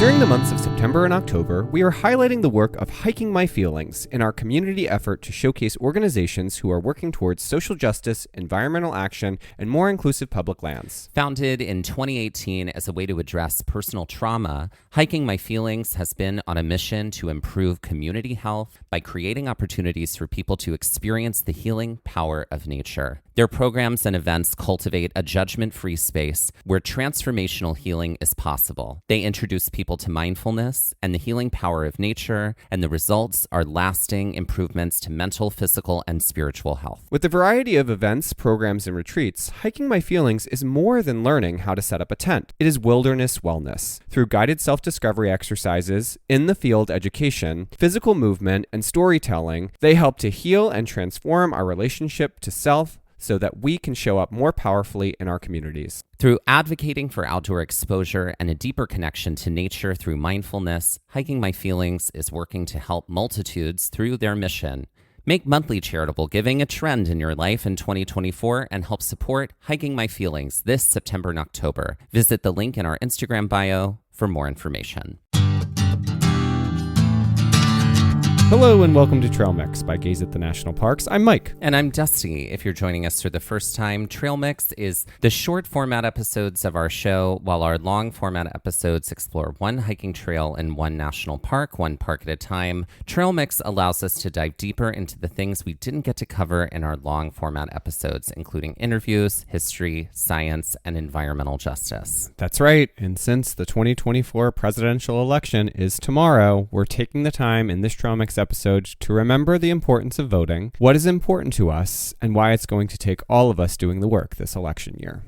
During the months of September and October, we are highlighting the work of Hiking My Feelings in our community effort to showcase organizations who are working towards social justice, environmental action, and more inclusive public lands. Founded in 2018 as a way to address personal trauma, Hiking My Feelings has been on a mission to improve community health by creating opportunities for people to experience the healing power of nature. Their programs and events cultivate a judgment-free space where transformational healing is possible. They introduce people to mindfulness and the healing power of nature, and the results are lasting improvements to mental, physical, and spiritual health. With a variety of events, programs, and retreats, Hiking My Feelings is more than learning how to set up a tent. It is wilderness wellness. Through guided self-discovery exercises, in-the-field education, physical movement, and storytelling, they help to heal and transform our relationship to self, so that we can show up more powerfully in our communities. Through advocating for outdoor exposure and a deeper connection to nature through mindfulness, Hiking My Feelings is working to help multitudes through their mission. Make monthly charitable giving a trend in your life in 2024 and help support Hiking My Feelings this September and October. Visit the link in our Instagram bio for more information. Hello and welcome to Trail Mix by Gaze at the National Parks. I'm Mike. And I'm Dusty. If you're joining us for the first time, Trail Mix is the short format episodes of our show, while our long format episodes explore one hiking trail in one national park, one park at a time. Trail Mix allows us to dive deeper into the things we didn't get to cover in our long format episodes, including interviews, history, science, and environmental justice. That's right. And since the 2024 presidential election is tomorrow, we're taking the time in this Trail Mix episode to remember the importance of voting, what is important to us, and why it's going to take all of us doing the work this election year.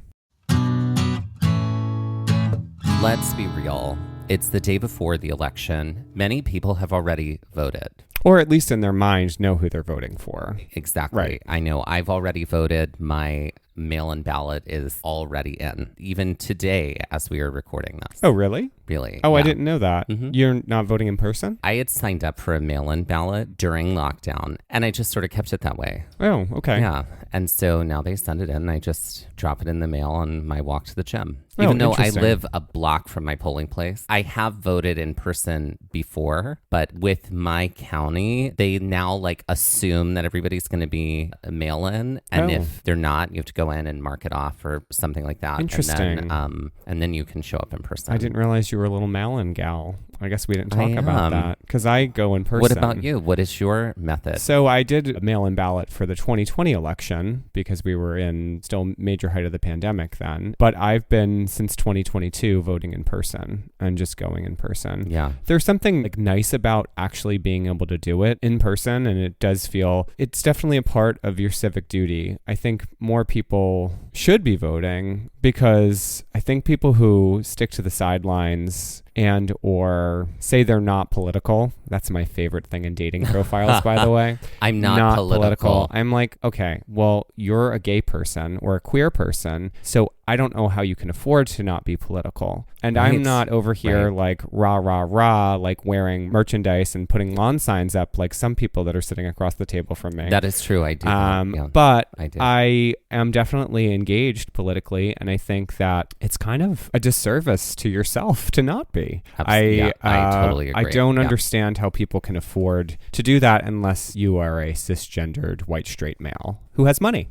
Let's be real. It's the day before the election. Many people have already voted. Or at least in their mind know who they're voting for. Exactly. Right. I know I've already voted. My mail-in ballot is already in, even today as we are recording this. Oh, really? Really. Oh, yeah. I didn't know that. Mm-hmm. You're not voting in person? I had signed up for a mail-in ballot during lockdown, and I just sort of kept it that way. Oh, okay. Yeah. And so now they send it in, and I just drop it in the mail on my walk to the gym. Oh, Even though I interesting. live a block from my polling place, I have voted in person before, but with my county, they now assume that everybody's going to be a mail-in, and if they're not, you have to go in and mark it off or something like that. Interesting. And then you can show up in person. I didn't realize you were a little mail-in gal. I guess we didn't I talk about am. that because I go in person. What about you? What is your method? So I did a mail-in ballot for the 2020 election because we were in still major height of the pandemic then. But I've been since 2022 voting in person and just going in person. Yeah. There's something nice about actually being able to do it in person, and it does feel it's definitely a part of your civic duty. I think more people should be voting because I think people who stick to the sidelines and or say they're not political. That's my favorite thing in dating profiles, by the way. I'm not political. I'm like, okay, well, you're a gay person or a queer person, so I don't know how you can afford to not be political. And Right. I'm not over here Right. rah, rah, rah, wearing merchandise and putting lawn signs up like some people that are sitting across the table from me. That is true. I do. Yeah, But I do. I am definitely engaged politically, and I think that it's kind of a disservice to yourself to not be. I totally agree. I don't Yeah. understand how people can afford to do that unless you are a cisgendered white straight male who has money.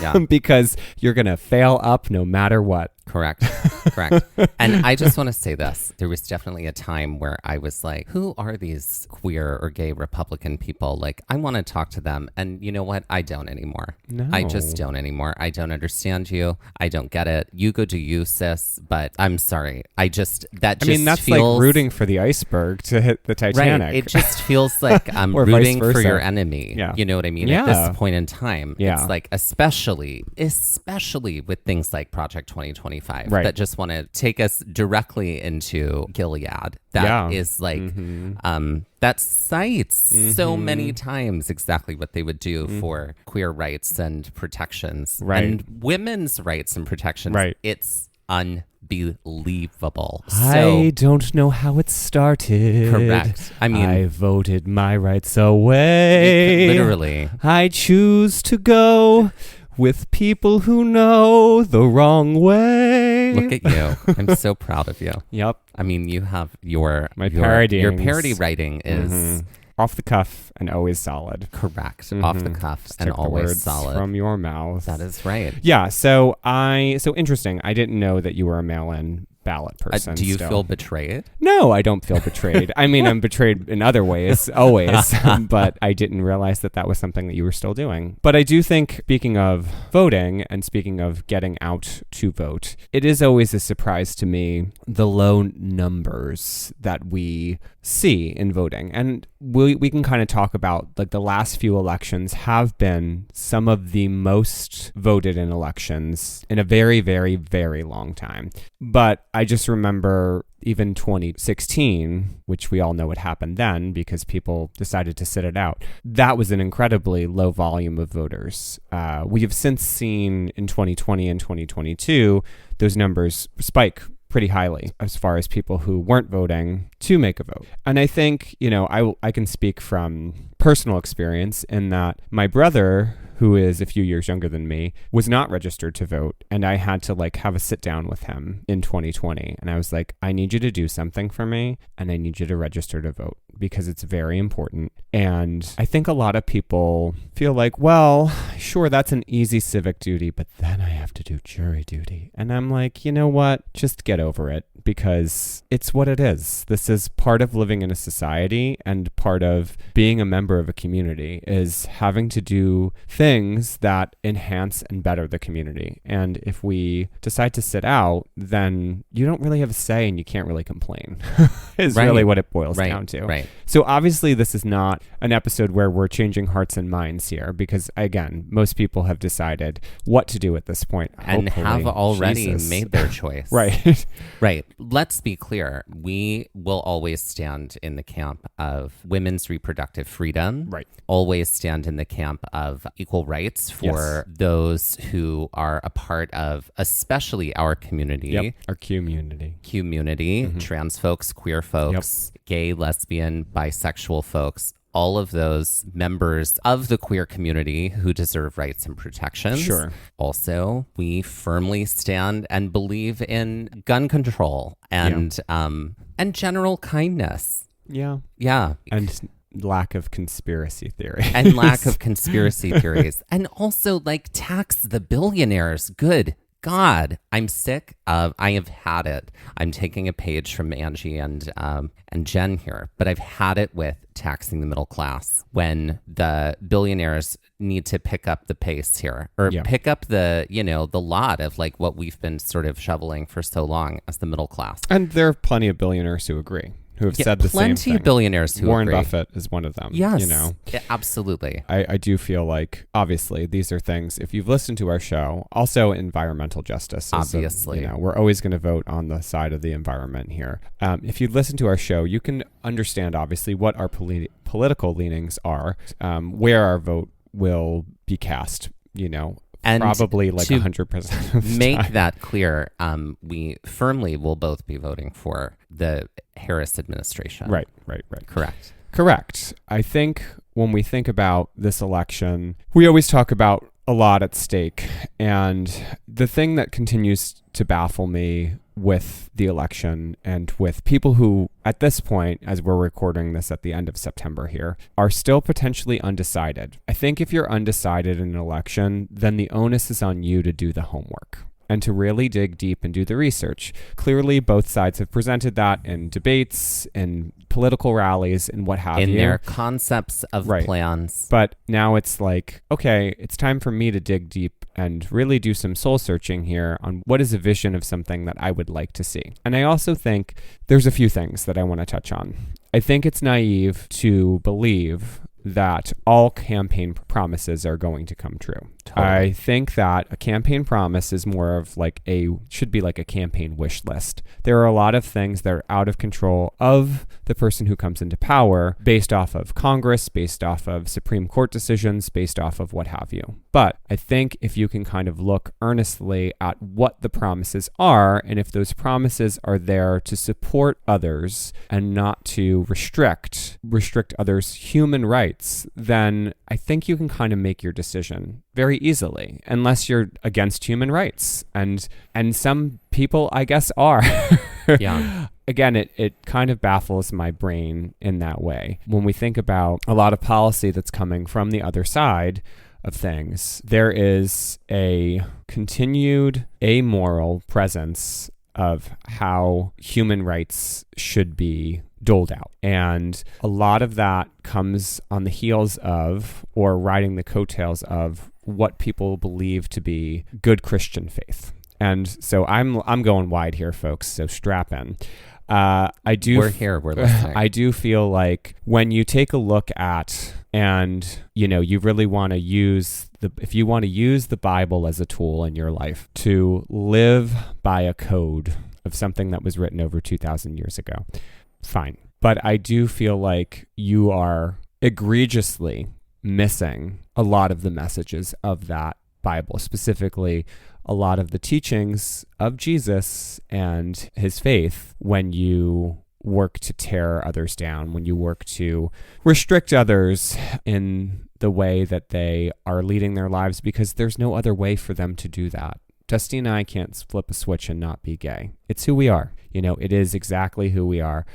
Yeah. Because you're going to fail up no matter what. Correct. And I just want to say this. There was definitely a time where I was like, who are these queer or gay Republican people? I want to talk to them. And you know what? I don't anymore. No. I just don't anymore. I don't understand you. I don't get it. You go do you, sis. But I'm sorry. That's that's feels, like rooting for the iceberg to hit the Titanic. Right. It just feels like I'm Or vice rooting for versa. your enemy. Yeah. You know what I mean? Yeah. At this point in time. Yeah. It's especially with things like Project 2025 Right. that just want to take us directly into Gilead. That is that cites so many times exactly what they would do for queer rights and protections. Right. And women's rights and protections. Right. It's unbelievable. I don't know how it started. Correct. I mean, I voted my rights away. literally. I choose to go with people who know the wrong way. Really? Look at you. I'm so proud of you. Yep. I mean, you have your Parodyings. parody writing is off the cuff and always solid. correct. Off the cuff Just and took the always words solid. from your mouth. That is right. Yeah. So interesting. I didn't know that you were a mail-in ballot person. Do you still. feel betrayed? No, I don't feel betrayed. I mean, I'm betrayed in other ways, always, but I didn't realize that was something that you were still doing. But I do think, speaking of voting and speaking of getting out to vote, it is always a surprise to me the low numbers that we see in voting. And we can kind of talk about, like, the last few elections have been some of the most voted in elections in a very, very, very long time. But I just remember even 2016, which we all know what happened then because people decided to sit it out. That was an incredibly low volume of voters. We have since seen in 2020 and 2022, those numbers spike pretty highly as far as people who weren't voting to make a vote. And I think, I can speak from personal experience in that my brother, who is a few years younger than me, was not registered to vote. And I had to have a sit down with him in 2020. And I was like, I need you to do something for me and I need you to register to vote because it's very important. And I think a lot of people feel like, well, sure, that's an easy civic duty, but then I have to do jury duty. And I'm like, you know what? Just get over it because it's what it is. This is part of living in a society and part of being a member of a community is having to do things that enhance and better the community. And if we decide to sit out, then you don't really have a say and you can't really complain is really what it boils down to. Right. So obviously this is not an episode where we're changing hearts and minds here because, again, most people have decided what to do at this point. And have already made their choice. Right. Right. Let's be clear. We will always stand in the camp of women's reproductive freedom. Right. Always stand in the camp of equal rights for those who are a part of, especially our community. Yep. Our community. Trans folks, queer folks, gay, lesbian, bisexual folks. All of those members of the queer community who deserve rights and protections. Sure. Also, we firmly stand and believe in gun control and general kindness. Yeah. Yeah. And lack of conspiracy theories. And lack of conspiracy theories. And also, tax the billionaires. Good God, I'm sick of, I have had it. I'm taking a page from Angie and Jen here, but I've had it with taxing the middle class when the billionaires need to pick up the pace here or pick up the lot of what we've been sort of shoveling for so long as the middle class. And there are plenty of billionaires who agree. Who have said the same thing. Plenty of billionaires who Warren agree. Buffett is one of them. Yes, yeah, absolutely. I do feel like, obviously, these are things, if you've listened to our show, also environmental justice. Obviously. We're always going to vote on the side of the environment here. If you listen to our show, you can understand, obviously, what our political leanings are, where our vote will be cast, and probably 100% of the make time. that clear, we firmly will both be voting for the Harris administration. Right. Correct. I think when we think about this election, we always talk about a lot at stake. And the thing that continues to baffle me with the election and with people who, at this point, as we're recording this at the end of September here, are still potentially undecided. I think if you're undecided in an election, then the onus is on you to do the homework and to really dig deep and do the research. Clearly, both sides have presented that in debates, in political rallies, and what have you. In their concepts of plans. But now it's okay, it's time for me to dig deep and really do some soul searching here on what is a vision of something that I would like to see. And I also think there's a few things that I want to touch on. I think it's naive to believe that all campaign promises are going to come true. Totally. I think that a campaign promise is more of should be like a campaign wish list. There are a lot of things that are out of control of the person who comes into power based off of Congress, based off of Supreme Court decisions, based off of what have you. But I think if you can kind of look earnestly at what the promises are, and if those promises are there to support others and not to restrict others' human rights, then I think you can kind of make your decision very easily, unless you're against human rights. And some people, I guess, are. Yeah. Again, it kind of baffles my brain in that way. When we think about a lot of policy that's coming from the other side of things, there is a continued amoral presence of how human rights should be doled out. And a lot of that comes on the heels of, or riding the coattails of, what people believe to be good Christian faith. And so I'm going wide here, folks, so strap in. We're here, we're listening. I do feel like when you take a look at, and you really want to use if you want to use the Bible as a tool in your life to live by a code of something that was written over 2,000 years ago, fine. But I do feel like you are egregiously missing a lot of the messages of that Bible, specifically a lot of the teachings of Jesus and his faith, when you work to tear others down, when you work to restrict others in the way that they are leading their lives, because there's no other way for them to do that. Justine and I can't flip a switch and not be gay. It's who we are. It is exactly who we are.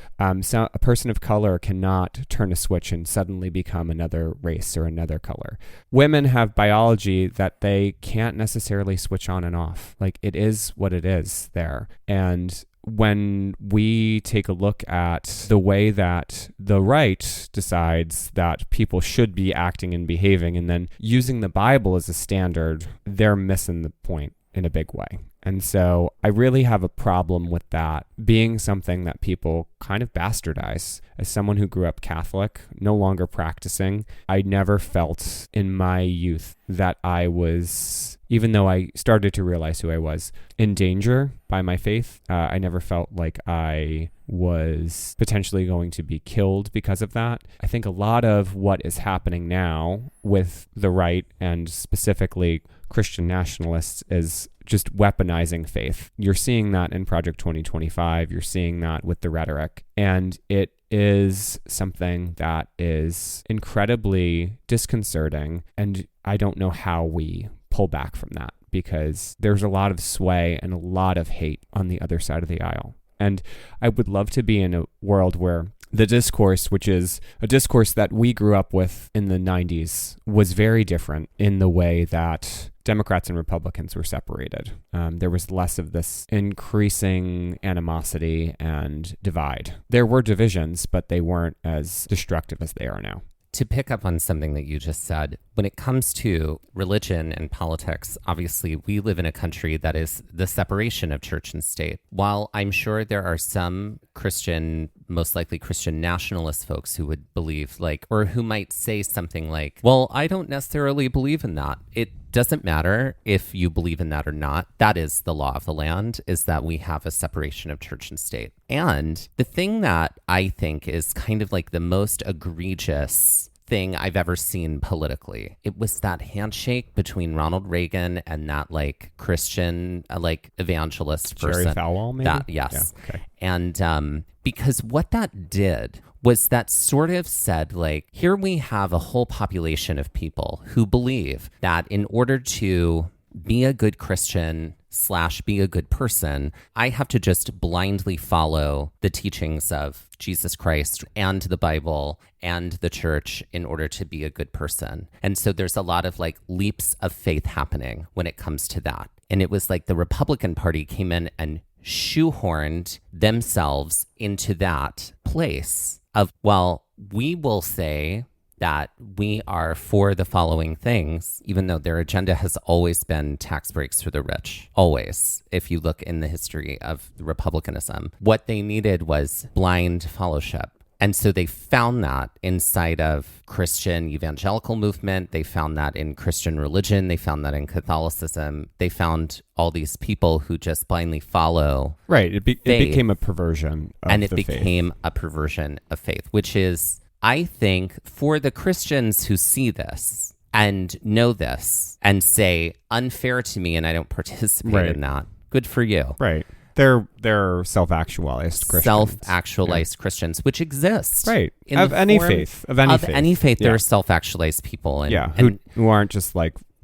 So a person of color cannot turn a switch and suddenly become another race or another color. Women have biology that they can't necessarily switch on and off. Like, it is what it is there. And when we take a look at the way that the right decides that people should be acting and behaving, and then using the Bible as a standard, they're missing the point in a big way. And so I really have a problem with that being something that people kind of bastardize. As someone who grew up Catholic, no longer practicing, I never felt in my youth that I was, even though I started to realize who I was, in danger by my faith. I never felt like I was potentially going to be killed because of that. I think a lot of what is happening now with the right, and specifically Christian nationalists, is just weaponizing faith. You're seeing that in Project 2025. You're seeing that with the rhetoric. And it is something that is incredibly disconcerting. And I don't know how we pull back from that, because there's a lot of sway and a lot of hate on the other side of the aisle. And I would love to be in a world where the discourse, which is a discourse that we grew up with in the 90s, was very different in the way that Democrats and Republicans were separated. There was less of this increasing animosity and divide. There were divisions, but they weren't as destructive as they are now. To pick up on something that you just said, when it comes to religion and politics, obviously we live in a country that is the separation of church and state. While I'm sure there are some Christian, most likely Christian nationalist folks who would believe or who might say something like, well, I don't necessarily believe in that. It doesn't matter if you believe in that or not. That is the law of the land, is that we have a separation of church and state. And the thing that I think is kind of like the most egregious thing I've ever seen politically, it was that handshake between Ronald Reagan and that Christian evangelist person. Jerry Falwell, maybe? Yes. Yeah, okay. And because what that did was that sort of said, here we have a whole population of people who believe that in order to be a good Christian / be a good person, I have to just blindly follow the teachings of Jesus Christ and the Bible and the church in order to be a good person. And so there's a lot of leaps of faith happening when it comes to that. And it was the Republican Party came in and shoehorned themselves into that place of, well, we will say that we are for the following things, even though their agenda has always been tax breaks for the rich. Always. If you look in the history of Republicanism, what they needed was blind fellowship. And so they found that inside of Christian evangelical movement. They found that in Christian religion. They found that in Catholicism. They found all these people who just blindly follow. Right. It became a perversion of and it the faith. became a perversion of faith, which is, I think, for the Christians who see this and know this and say, unfair to me and I don't participate in that, good for you. Right. They're self-actualized Christians. Self-actualized Christians, which exist. Right. Of any faith. Of any faith. There are self-actualized people. Who aren't just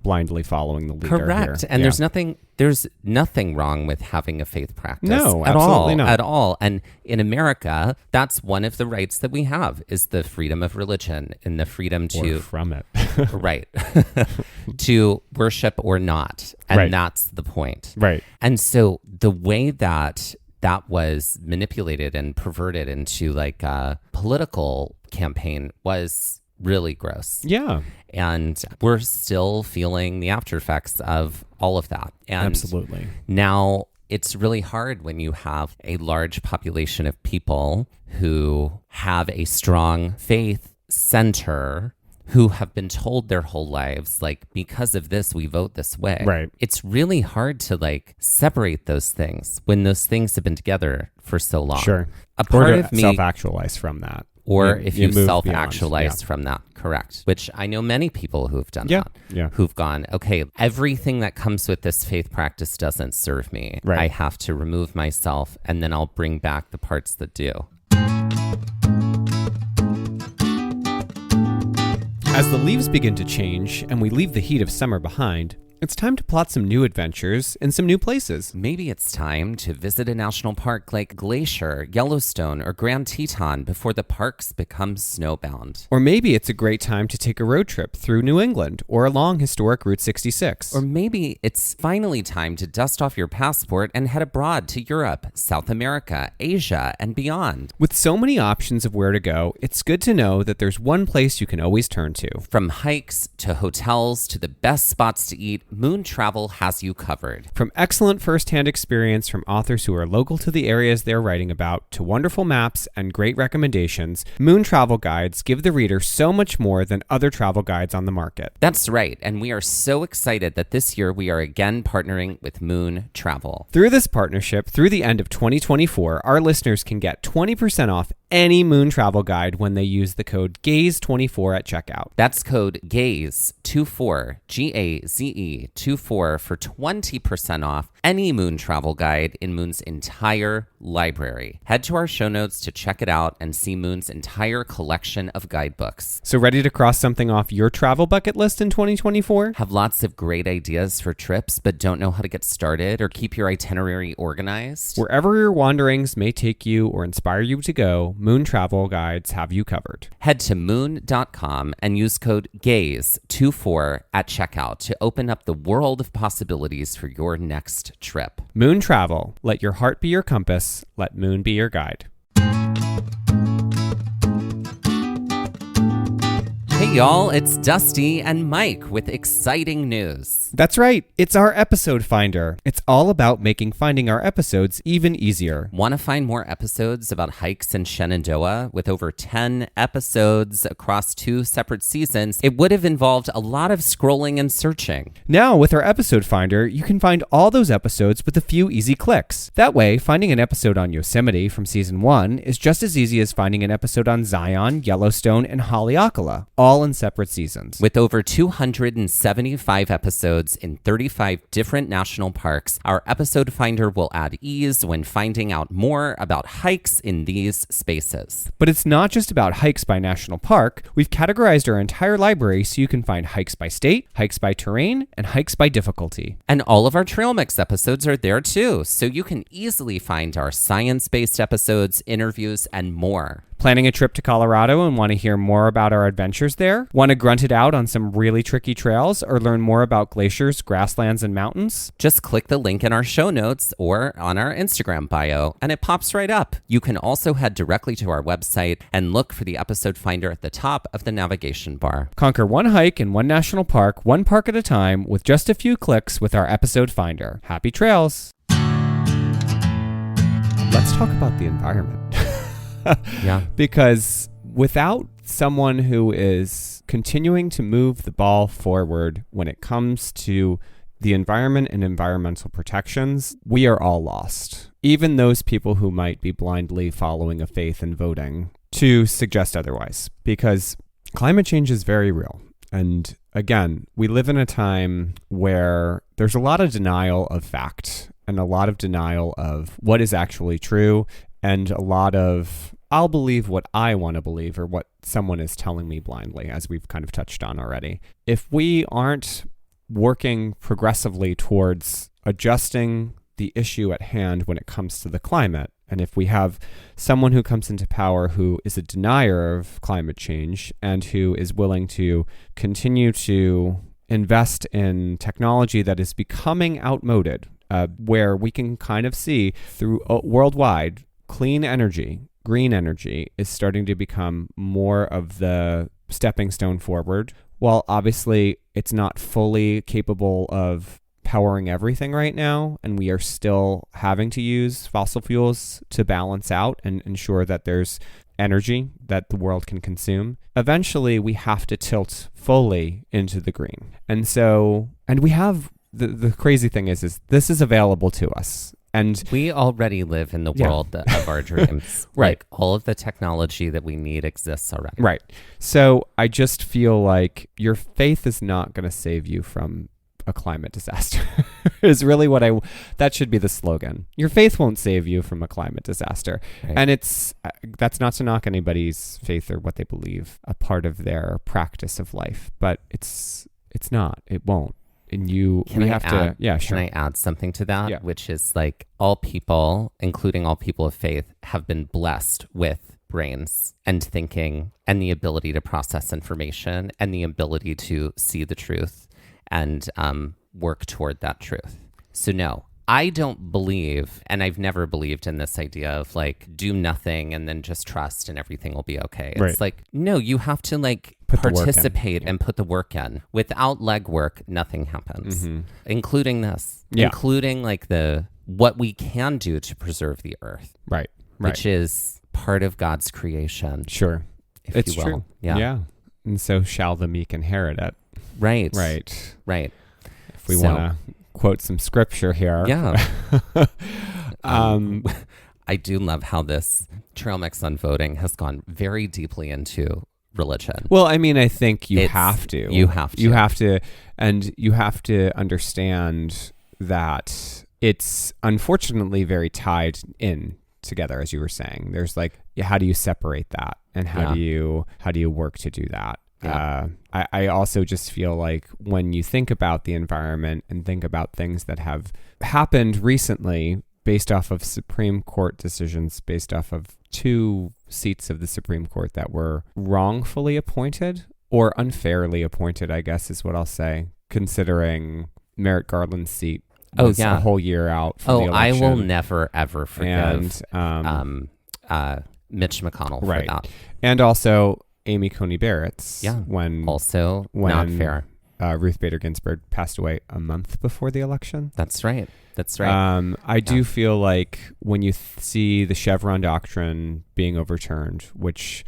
blindly following the leader. Correct. Here. And there's nothing wrong with having a faith practice. No, at absolutely all, not. At all. And in America, that's one of the rights that we have is the freedom of religion and the freedom to Or from it. right. to worship or not. And Right. that's the point. Right. And so the way that was manipulated and perverted into like a political campaign was really gross. Yeah. And we're still feeling the after effects of all of that. And Absolutely. now it's really hard when you have a large population of people who have a strong faith center who have been told their whole lives, like, because of this, we vote this way. Right. It's really hard to like separate those things when those things have been together for so long. Sure. A Or part to of me, self-actualize from that. or if you move self-actualize beyond. from that, correct. Which I know many people who've done Yeah. that. Yeah. Who've gone, okay, everything that comes with this faith practice doesn't serve me. Right. I have to remove myself and then I'll bring back the parts that do. As the leaves begin to change and we leave the heat of summer behind, it's time to plot some new adventures in some new places. Maybe it's time to visit a national park like Glacier, Yellowstone, or Grand Teton before the parks become snowbound. Or maybe it's a great time to take a road trip through New England or along historic Route 66. Or maybe it's finally time to dust off your passport and head abroad to Europe, South America, Asia, and beyond. With so many options of where to go, it's good to know that there's one place you can always turn to. From hikes to hotels to the best spots to eat, Moon Travel has you covered. From excellent first-hand experience from authors who are local to the areas they're writing about, to wonderful maps and great recommendations, Moon Travel Guides give the reader so much more than other travel guides on the market. That's right, and we are so excited that this year we are again partnering with Moon Travel. Through this partnership, through the end of 2024, our listeners can get 20% off any Moon Travel Guide when they use the code GAZE24 at checkout. That's code GAZE24, GAZE24 for 20% off any Moon Travel Guide in Moon's entire library. Head to our show notes to check it out and see Moon's entire collection of guidebooks. So ready to cross something off your travel bucket list in 2024? Have lots of great ideas for trips but don't know how to get started or keep your itinerary organized? Wherever your wanderings may take you or inspire you to go, Moon Travel Guides have you covered. Head to moon.com and use code GAZE24 at checkout to open up the world of possibilities for your next trip. Moon Travel. Let your heart be your compass. Let Moon be your guide. Hey y'all, it's Dusty and Mike with exciting news. That's right. It's our episode finder. It's all about making finding our episodes even easier. Want to find more episodes about hikes in Shenandoah with over 10 episodes across 2 separate seasons? It would have involved a lot of scrolling and searching. Now, with our episode finder, you can find all those episodes with a few easy clicks. That way, finding an episode on Yosemite from season 1 is just as easy as finding an episode on Zion, Yellowstone, and Haleakala, all in separate seasons. With over 275 episodes in 35 different national parks, our episode finder will add ease when finding out more about hikes in these spaces. But it's not just about hikes by national park. We've categorized our entire library so you can find hikes by state, hikes by terrain, and hikes by difficulty. And all of our Trail Mix episodes are there too, so you can easily find our science-based episodes, interviews, and more. Planning a trip to Colorado and want to hear more about our adventures there? Want to grunt it out on some really tricky trails or learn more about glaciers, grasslands, and mountains? Just click the link in our show notes or on our Instagram bio, and it pops right up. You can also head directly to our website and look for the episode finder at the top of the navigation bar. Conquer one hike in one national park, one park at a time, with just a few clicks with our episode finder. Happy trails! Let's talk about the environment. Yeah. Because without someone who is continuing to move the ball forward when it comes to the environment and environmental protections, we are all lost. Even those people who might be blindly following a faith and voting to suggest otherwise, because climate change is very real. And again, we live in a time where there's a lot of denial of fact and a lot of denial of what is actually true, and a lot of I'll believe what I want to believe or what someone is telling me blindly, as we've kind of touched on already. If we aren't working progressively towards adjusting the issue at hand when it comes to the climate. And if we have someone who comes into power who is a denier of climate change and who is willing to continue to invest in technology that is becoming outmoded, where we can kind of see through worldwide, clean energy, green energy is starting to become more of the stepping stone forward. While obviously it's not fully capable of powering everything right now, and we are still having to use fossil fuels to balance out and ensure that there's energy that the world can consume. Eventually, we have to tilt fully into the green. And we have, the crazy thing is this is available to us. And we already live in the world of our dreams. Right. Like all of the technology that we need exists already. Right. So I just feel like your faith is not going to save you from a climate disaster is really that should be the slogan. Your faith won't save you from a climate disaster. Right. And that's not to knock anybody's faith or what they believe, a part of their practice of life, but it's not, it won't. And sure. Can I add something to that? Yeah. Which is like all people, including all people of faith, have been blessed with brains and thinking and the ability to process information and the ability to see the truth and work toward that truth. So no, I don't believe, and I've never believed in this idea of like do nothing and then just trust and everything will be okay. Right. It's like, no, you have to like participate and put the work in. Without legwork, nothing happens, including this, including like what we can do to preserve the earth. Right. Which is part of God's creation. Sure. It's you will. True. Yeah. And so shall the meek inherit it. Right. If we want to quote some scripture here. Yeah. I do love how this trail mix on voting has gone very deeply into religion. Well, I mean, I think you have to. You have to. And you have to understand that it's unfortunately very tied in together, as you were saying. There's like, how do you separate that? And how do you work to do that? Yeah. I also just feel like when you think about the environment and think about things that have happened recently based off of Supreme Court decisions, based off of 2 seats of the Supreme Court that were wrongfully appointed or unfairly appointed, I guess is what I'll say, considering Merrick Garland's seat was a whole year out from the election. I will never, ever forgive Mitch McConnell for that. And also Amy Coney Barrett's. Yeah. When not fair. Ruth Bader Ginsburg passed away a month before the election. That's right. I do feel like when you see the Chevron doctrine being overturned, which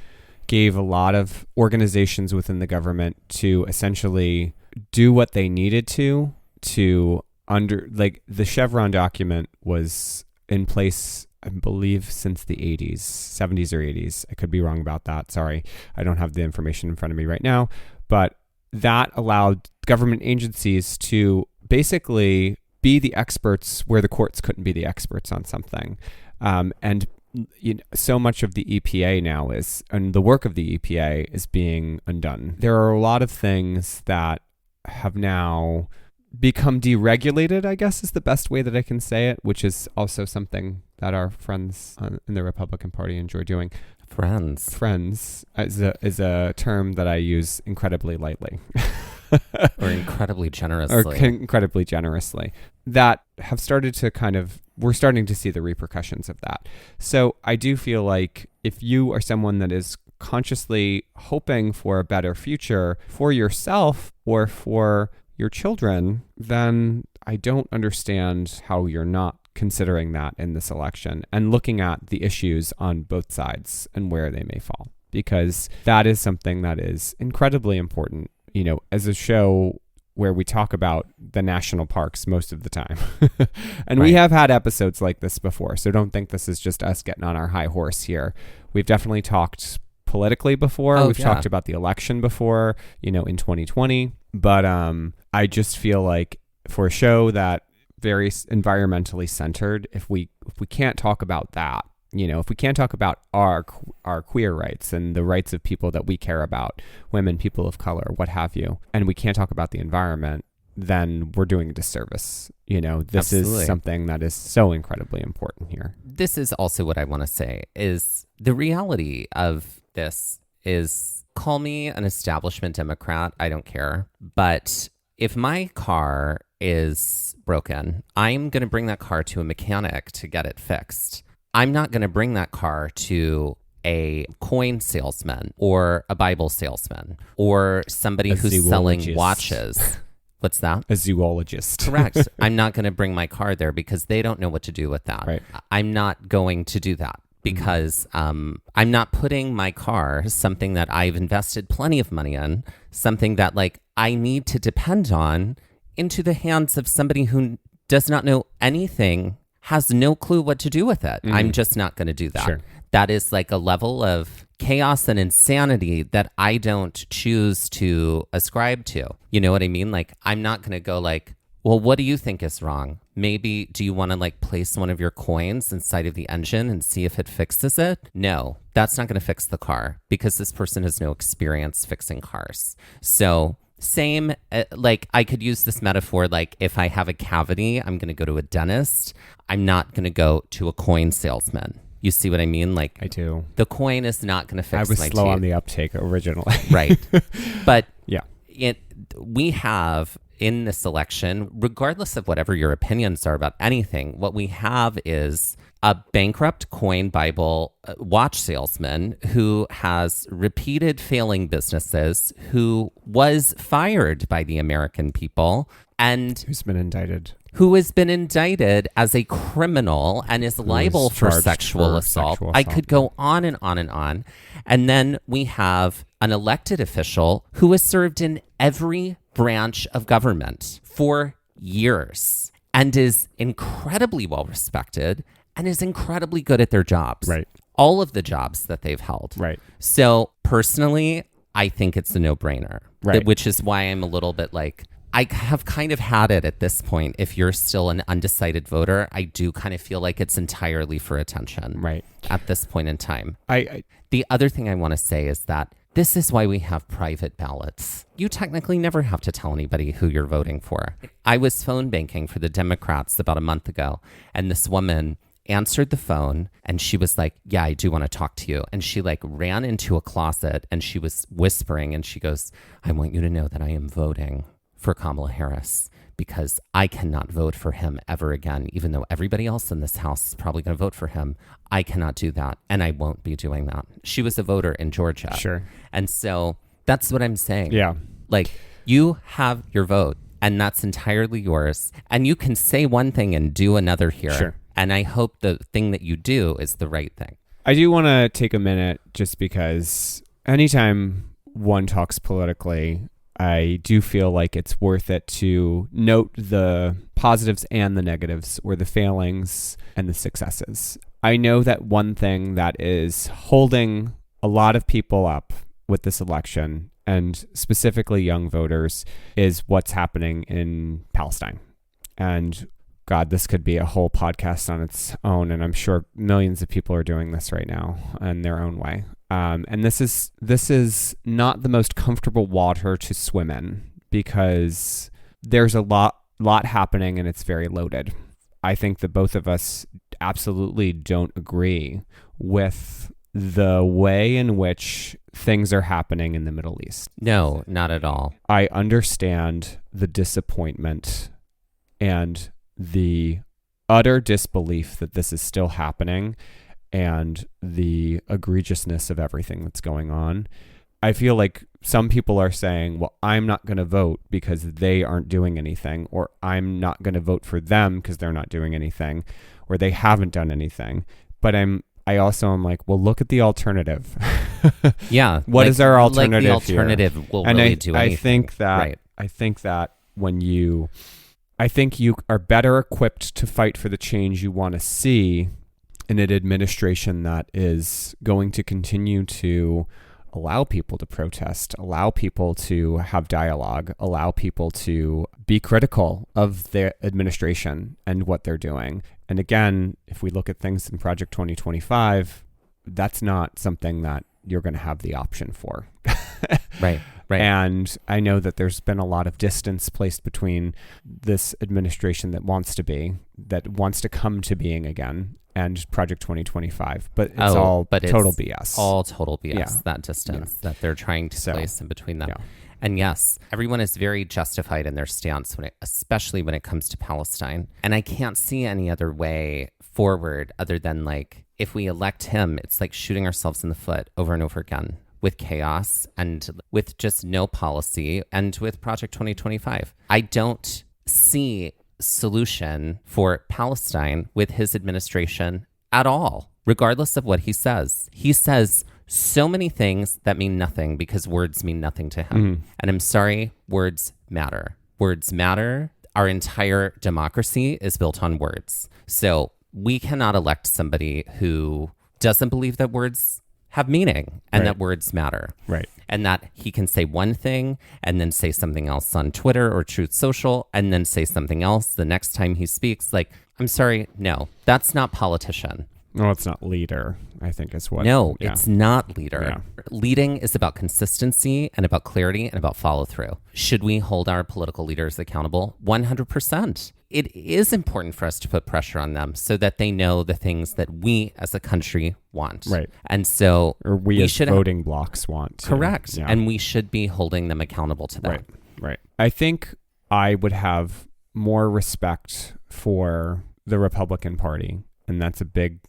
gave a lot of organizations within the government to essentially do what they needed to the Chevron document was in place, I believe, since the 80s, 70s or 80s. I could be wrong about that. Sorry. I don't have the information in front of me right now. But that allowed government agencies to basically be the experts where the courts couldn't be the experts on something. And so much of the EPA now and the work of the EPA is being undone. There are a lot of things that have now become deregulated, I guess is the best way that I can say it, which is also something that our friends in the Republican Party enjoy doing. Friends is a term that I use incredibly lightly. Or incredibly generously. That have started to we're starting to see the repercussions of that. So I do feel like if you are someone that is consciously hoping for a better future for yourself or for your children, then I don't understand how you're not considering that in this election and looking at the issues on both sides and where they may fall, because that is something that is incredibly important, as a show where we talk about the national parks most of the time. And we have had episodes like this before, so don't think this is just us getting on our high horse here. We've definitely talked politically before. We've talked about the election before, in 2020. But I just feel like for a show that very environmentally centered, if we can't talk about that, if we can't talk about our queer rights and the rights of people that we care about, women, people of color, what have you, and we can't talk about the environment, then we're doing a disservice. This Absolutely. is something that is so incredibly important here. This is also what I want to say is the reality of this is, call me an establishment Democrat, I don't care. But if my car is broken, I'm going to bring that car to a mechanic to get it fixed. I'm not going to bring that car to a coin salesman or a Bible salesman or somebody who's selling watches. What's that? A zoologist. Correct. I'm not going to bring my car there because they don't know what to do with that. Right. I'm not going to do that because I'm not putting my car, something that I've invested plenty of money in, something that like I need to depend on, into the hands of somebody who does not know anything, has no clue what to do with it. I'm just not going to do that. Sure. That is like a level of chaos and insanity that I don't choose to ascribe to. You know what I mean? Like, I'm not going to go like, well, what do you think is wrong? Maybe, do you want to like place one of your coins inside of the engine and see if it fixes it? No, that's not going to fix the car because this person has no experience fixing cars. So same, like I could use this metaphor, like if I have a cavity, I'm going to go to a dentist. I'm not going to go to a coin salesman. You see what I mean? Like, I do. The coin is not going to fix my teeth. I was slow on the uptake originally. Right. But yeah, we have in this election, regardless of whatever your opinions are about anything, what we have is a bankrupt coin Bible watch salesman who has repeated failing businesses, who was fired by the American people, and who's been indicted. Who has been indicted as a criminal and is liable for sexual assault. I could go on and on and on. And then we have an elected official who has served in every branch of government for years and is incredibly well respected and is incredibly good at their jobs. Right. All of the jobs that they've held. Right. So personally, I think it's a no-brainer. Right. Which is why I'm a little bit like, I have kind of had it at this point. If you're still an undecided voter, I do kind of feel like it's entirely for attention. Right. At this point in time. I The other thing I want to say is that this is why we have private ballots. You technically never have to tell anybody who you're voting for. I was phone banking for the Democrats about a month ago, and this woman answered the phone and she was like, yeah, I do want to talk to you. And she like ran into a closet and she was whispering and she goes, I want you to know that I am voting for Kamala Harris because I cannot vote for him ever again, even though everybody else in this house is probably going to vote for him. I cannot do that, and I won't be doing that. She was a voter in Georgia. Sure. And so that's what I'm saying. Yeah. Like, you have your vote, and that's entirely yours, and you can say one thing and do another here. Sure. And I hope the thing that you do is the right thing. I do want to take a minute just because anytime one talks politically, I do feel like it's worth it to note the positives and the negatives, or the failings and the successes. I know that one thing that is holding a lot of people up with this election, and specifically young voters, is what's happening in Palestine. And God, this could be a whole podcast on its own, and I'm sure millions of people are doing this right now in their own way. And this is not the most comfortable water to swim in because there's a lot happening and it's very loaded. I think that both of us absolutely don't agree with the way in which things are happening in the Middle East. No, not at all. I understand the disappointment and the utter disbelief that this is still happening and the egregiousness of everything that's going on. I feel like some people are saying, well, I'm not going to vote because they aren't doing anything, or I'm not going to vote for them because they're not doing anything, or they haven't done anything. But I also am like, well, look at the alternative. Yeah. What is our alternative here? The alternative here? will And really do anything. I think that when you are better equipped to fight for the change you want to see in an administration that is going to continue to allow people to protest, allow people to have dialogue, allow people to be critical of their administration and what they're doing. And again, if we look at things in Project 2025, that's not something that you're going to have the option for. Right. Right. And I know that there's been a lot of distance placed between this administration that wants to come to being again, and Project 2025. But it's all total BS. All total BS, Yeah. that distance that they're trying to place in between them. Yeah. And yes, everyone is very justified in their stance, especially when it comes to Palestine. And I can't see any other way forward other than like, if we elect him, it's like shooting ourselves in the foot over and over again with chaos and with just no policy and with Project 2025. I don't see solution for Palestine with his administration at all, regardless of what he says. He says so many things that mean nothing because words mean nothing to him. And I'm sorry, words matter. Words matter. Our entire democracy is built on words. So we cannot elect somebody who doesn't believe that words have meaning and that words matter. Right. And that he can say one thing and then say something else on Twitter or Truth Social and then say something else the next time he speaks. Like, I'm sorry, no, that's not politician. No, it's not leader, I think is what. No, it's not leader. Yeah. Leading is about consistency and about clarity and about follow through. Should we hold our political leaders accountable? 100%. It is important for us to put pressure on them so that they know the things that we as a country want. Right. And so or we as voting blocks want to. Correct. Yeah. And we should be holding them accountable to that. Right. I think I would have more respect for the Republican Party, and that's a big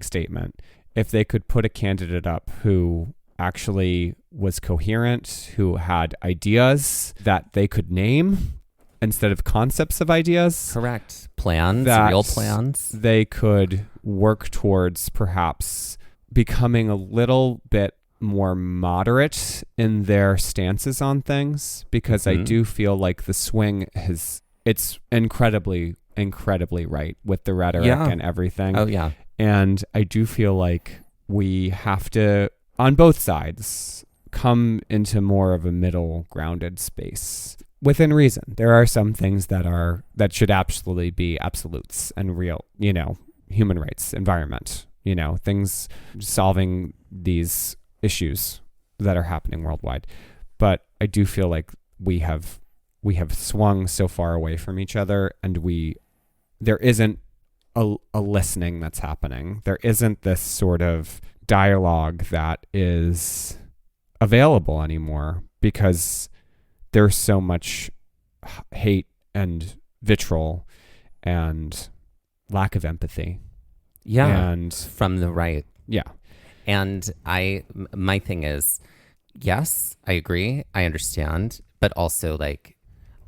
statement, if they could put a candidate up who actually was coherent, who had ideas that they could name instead of concepts of ideas. Correct. Plans, real plans. They could work towards perhaps becoming a little bit more moderate in their stances on things, because I do feel like the swing it's incredibly right with the rhetoric and everything. Oh, yeah. And I do feel like we have to, on both sides, come into more of a middle grounded space within reason. There are some things that should absolutely be absolutes and real, human rights, environment, things, solving these issues that are happening worldwide. But I do feel like we have swung so far away from each other, and there isn't a listening that's happening. There isn't this sort of dialogue that is available anymore, because there's so much hate and vitriol and lack of empathy. Yeah. And from the right. Yeah. And my thing is, yes, I agree. I understand. But also, like,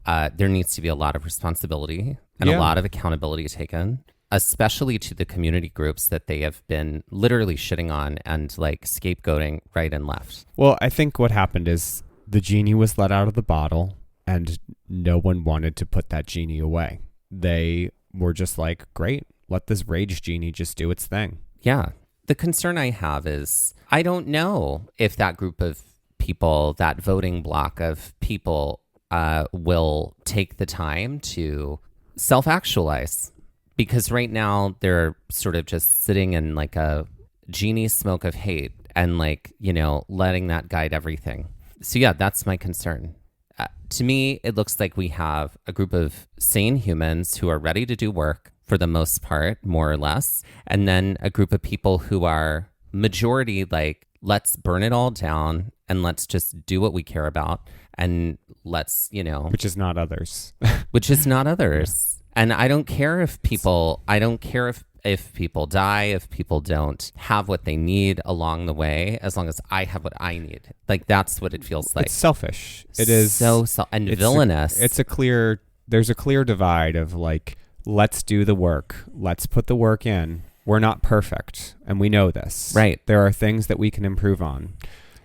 there needs to be a lot of responsibility and a lot of accountability taken, especially to the community groups that they have been literally shitting on and like scapegoating right and left. Well, I think what happened is the genie was let out of the bottle, and no one wanted to put that genie away. They were just like, great, let this rage genie just do its thing. Yeah. The concern I have is, I don't know if that group of people, that voting block of people, will take the time to self-actualize, because right now they're sort of just sitting in like a genie smoke of hate and like, letting that guide everything. So yeah, that's my concern. To me, it looks like we have a group of sane humans who are ready to do work for the most part, more or less, and then a group of people who are majority like, let's burn it all down and let's just do what we care about, and let's, which is not others. Which is not others. Yeah. And I don't care if people die, if people don't have what they need along the way, as long as I have what I need. Like, that's what it feels like. It's selfish. It is and villainous. There's a clear divide of like, let's do the work. Let's put the work in. We're not perfect, and we know this. Right. There are things that we can improve on.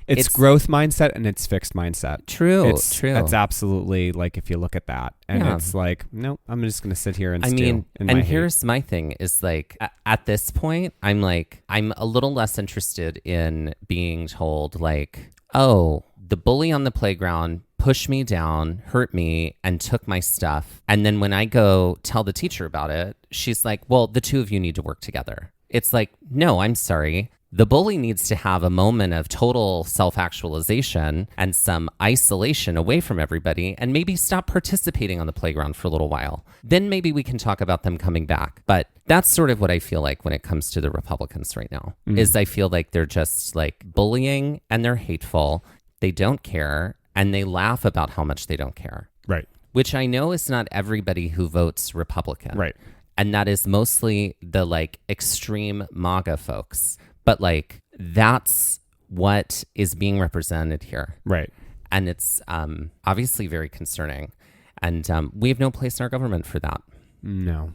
It's growth mindset and it's fixed mindset. True. That's absolutely, like, if you look at that, and it's like, no, I'm just going to sit here and stew. Here's my thing is like, at this point, I'm a little less interested in being told like, oh, the bully on the playground pushed me down, hurt me, and took my stuff. And then when I go tell the teacher about it, she's like, well, the two of you need to work together. It's like, no, I'm sorry. The bully needs to have a moment of total self-actualization and some isolation away from everybody and maybe stop participating on the playground for a little while. Then maybe we can talk about them coming back. But that's sort of what I feel like when it comes to the Republicans right now, is I feel like they're just like bullying and they're hateful. They don't care and they laugh about how much they don't care. Right. Which I know is not everybody who votes Republican. Right. And that is mostly the like extreme MAGA folks. But like, that's what is being represented here. Right. And it's obviously very concerning. And we have no place in our government for that. No.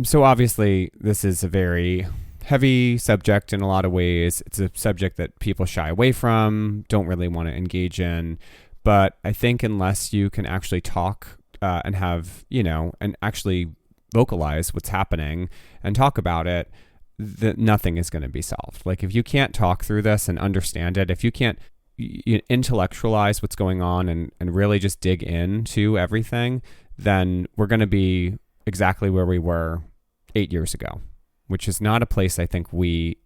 So obviously, this is a very heavy subject in a lot of ways. It's a subject that people shy away from, don't really want to engage in. But I think unless you can actually talk and have, and actually vocalize what's happening and talk about it, nothing is going to be solved. Like if you can't talk through this and understand it, if you can't intellectualize what's going on and really just dig into everything, then we're going to be exactly where we were 8 years ago, which is not a place I think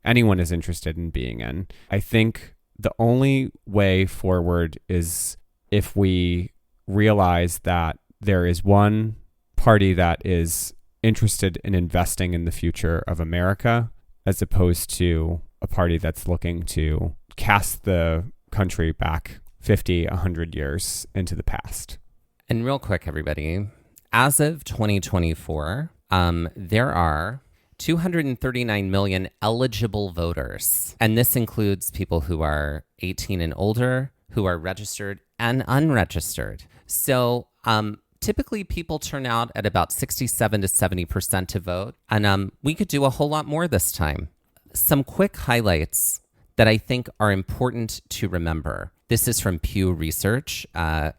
anyone is interested in being in. I think the only way forward is if we realize that there is one party that is interested in investing in the future of America, as opposed to a party that's looking to cast the country back 50, 100 years into the past. And real quick, everybody, as of 2024, there are 239 million eligible voters. And this includes people who are 18 and older, who are registered and unregistered. So, typically, people turn out at about 67 to 70% to vote, and we could do a whole lot more this time. Some quick highlights that I think are important to remember. This is from Pew Research,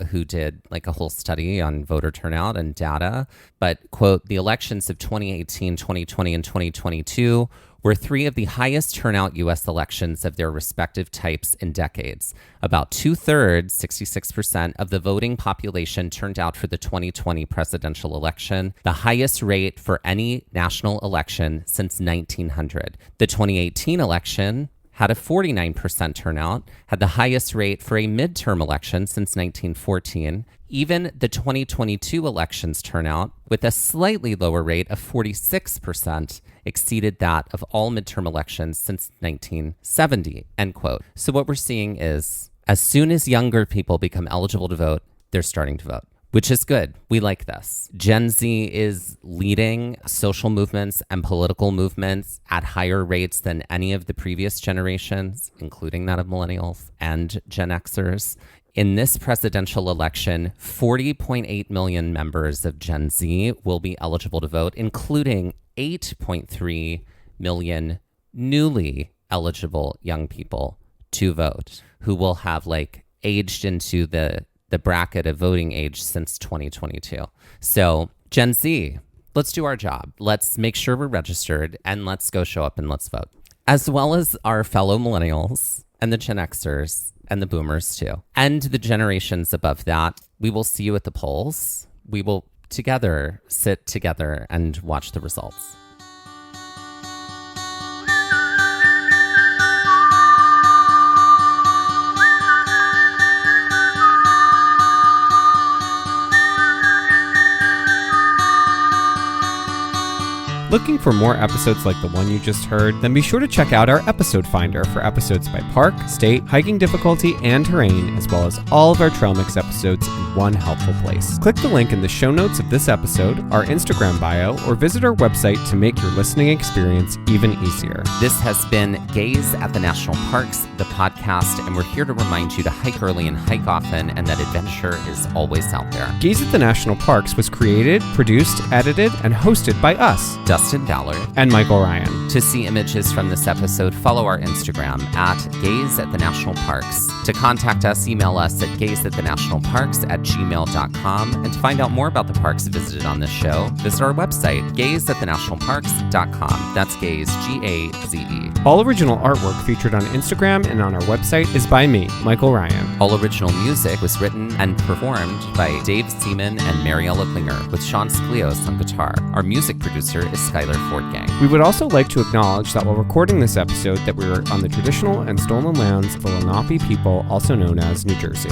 who did like a whole study on voter turnout and data. But, quote, the elections of 2018, 2020, and 2022 were three of the highest turnout U.S. elections of their respective types in decades. About 2/3, 66%, of the voting population turned out for the 2020 presidential election, the highest rate for any national election since 1900. The 2018 election had a 49% turnout, had the highest rate for a midterm election since 1914. Even the 2022 elections turnout, with a slightly lower rate of 46%, exceeded that of all midterm elections since 1970, end quote. So what we're seeing is, as soon as younger people become eligible to vote, they're starting to vote, which is good. We like this. Gen Z is leading social movements and political movements at higher rates than any of the previous generations, including that of millennials and Gen Xers. In this presidential election, 40.8 million members of Gen Z will be eligible to vote, including 8.3 million newly eligible young people to vote who will have like aged into the bracket of voting age since 2022. So Gen Z, let's do our job. Let's make sure we're registered and let's go show up and let's vote. As well as our fellow millennials and the Gen Xers and the boomers too. And the generations above that, we will see you at the polls. We will together sit together and watch the results. Looking for more episodes like the one you just heard? Then be sure to check out our episode finder for episodes by park, state, hiking difficulty, and terrain, as well as all of our Trail Mix episodes in one helpful place. Click the link in the show notes of this episode, our Instagram bio, or visit our website to make your listening experience even easier. This has been Gaze at the National Parks, the podcast, and we're here to remind you to hike early and hike often, and that adventure is always out there. Gaze at the National Parks was created, produced, edited, and hosted by us, Dustin Ballard and Michael Ryan. To see images from this episode, follow our Instagram at Gaze at the National Parks. To contact us, email us at gazeatthenationalparks@gmail.com. And to find out more about the parks visited on this show, visit our website, gazeatthenationalparks.com. That's Gaze, G-A-Z-E. All original artwork featured on Instagram and on our website is by me, Michael Ryan. All original music was written and performed by Dave Seaman and Mariella Klinger, with Sean Sklios on guitar. Our music producer is Schuyler Fort Gang. We would also like to acknowledge that while recording this episode that we were on the traditional and stolen lands of the Lenape people, also known as New Jersey.